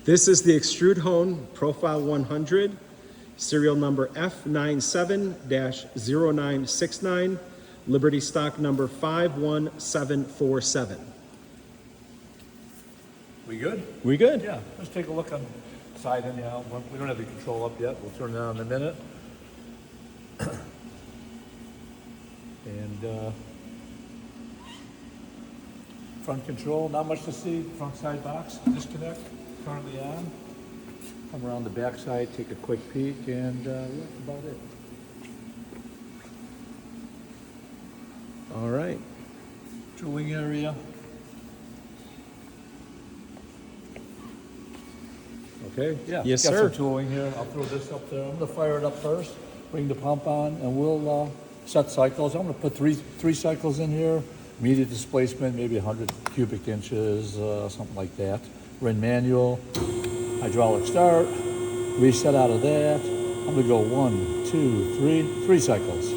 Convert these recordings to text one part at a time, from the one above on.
This is the Extrude Hone Profile 100, serial number F97-0969, Liberty stock number 51747. We good? We good? Yeah, let's take a look on the side anyhow. We don't have the control up yet. We'll turn it on in a minute. And front control, not much to see. Front side box, disconnect, currently on. Come around the back side, take a quick peek, and that's about it. All right. Tooling area. Okay, yeah. Yes, got sir. some tooling here. I'll throw this up there. I'm gonna fire it up first, bring the pump on, and we'll set cycles. I'm gonna put three cycles in here. Immediate displacement, maybe 100 cubic inches, something like that. We're in manual, hydraulic start, reset out of that. I'm gonna go 1, 2, 3 cycles.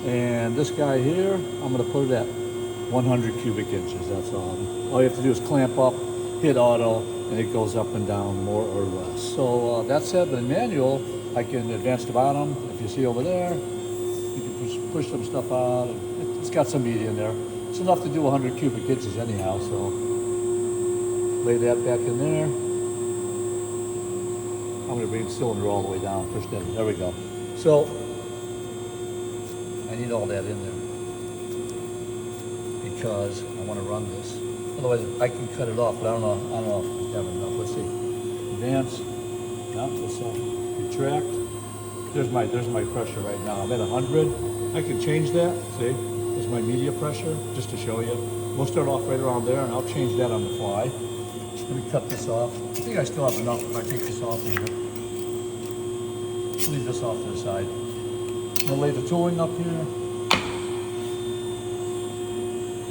And this guy here, I'm gonna put it at 100 cubic inches, that's all. All you have to do is clamp up, hit auto, and it goes up and down more or less. So that said, but in manual, I can advance the bottom. If you see over there, you can push some stuff out. It's got some media in there. It's enough to do 100 cubic inches anyhow, so lay that back in there. I'm gonna bring the cylinder all the way down, push that, there we go. So, I need all that in there because I wanna run this. Otherwise, I can cut it off, but I don't know if I have enough. Let's see. Advance, not this side. Retract. There's my pressure right now. I'm at 100. I can change that, see? There's my media pressure, just to show you. We'll start off right around there, and I'll change that on the fly. Let me cut this off. I think I still have enough if I take this off here. Leave this off to the side. I'm gonna lay the tooling up here.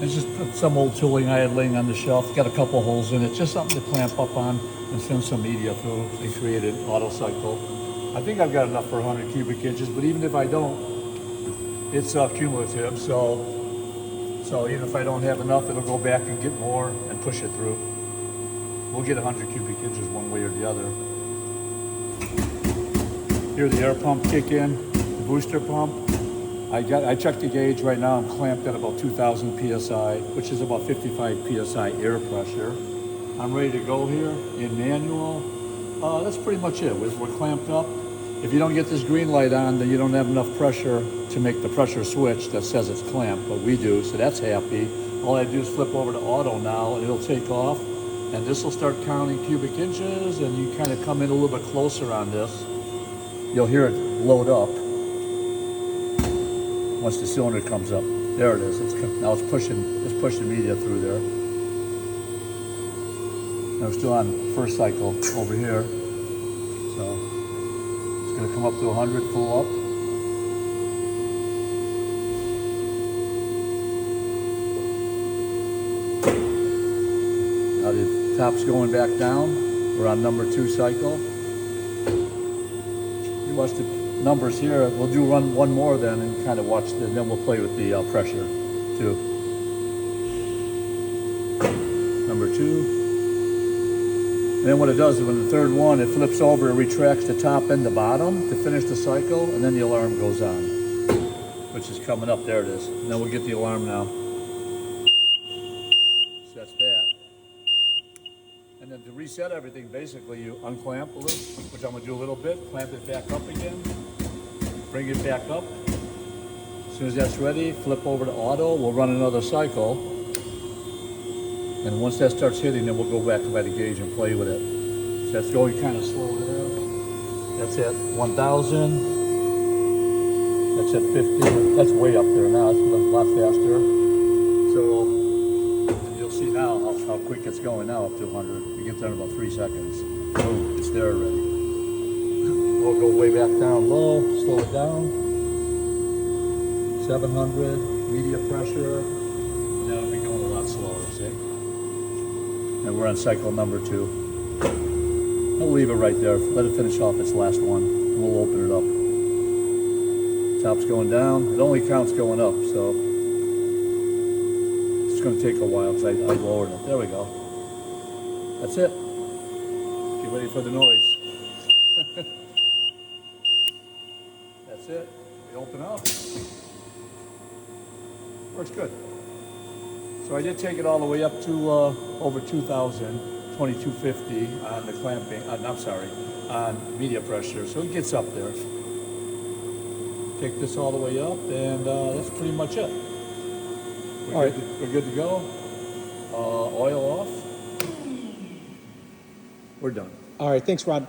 It's just some old tooling I had laying on the shelf. Got a couple holes in it, just something to clamp up on and send some media through and create an auto cycle. I think I've got enough for 100 cubic inches, but even if I don't, it's cumulative, so even if I don't have enough, it'll go back and get more and push it through. We'll get 100 cubic inches one way or the other. Here the air pump kick in, the booster pump. I checked the gauge right now. I'm clamped at about 2,000 PSI, which is about 55 PSI air pressure. I'm ready to go here in manual. That's pretty much it. We're clamped up. If you don't get this green light on, then you don't have enough pressure to make the pressure switch that says it's clamped, but we do, so that's happy. All I do is flip over to auto now, and it'll take off, and this will start counting cubic inches, and you kind of come in a little bit closer on this. You'll hear it load up once the cylinder comes up. There it is. Now it's pushing media through there. Now we're still on first cycle over here, so it's going to come up to 100, pull up. Now the top's going back down. We're on number 2 cycle. You watch the numbers here. We'll do run one more then and kind of watch, and then we'll play with the pressure too. Number 2. And then what it does is when the third one, it flips over, it retracts the top and the bottom to finish the cycle, and then the alarm goes on, which is coming up. There it is. And then we'll get the alarm now. So that's that. And then to reset everything, basically you unclamp a little, which I'm gonna do a little bit, clamp it back up again, bring it back up. As soon as that's ready, flip over to auto, we'll run another cycle. And once that starts hitting, then we'll go back by the gauge and play with it. So that's going kind of slow there. That's at 1,000. That's at 50. That's way up there now. It's a lot faster. So you'll see now how quick it's going now up to 100. You get there in about 3 seconds. Boom, it's there already. We'll go way back down low, slow it down. 700, media pressure. Now it'll be going a lot slower, see? And we're on cycle number 2. I'll leave it right there. Let it finish off its last one. And we'll open it up. Top's going down. It only counts going up, so it's going to take a while because I lowered it. There we go. That's it. Get ready for the noise. That's it. We open up. Works good. So I did take it all the way up to over 2,000, 2250 on the clamping, I'm sorry, on media pressure. So it gets up there. Take this all the way up, and that's pretty much it. We're good to go. Oil off. We're done. All right, thanks, Rod.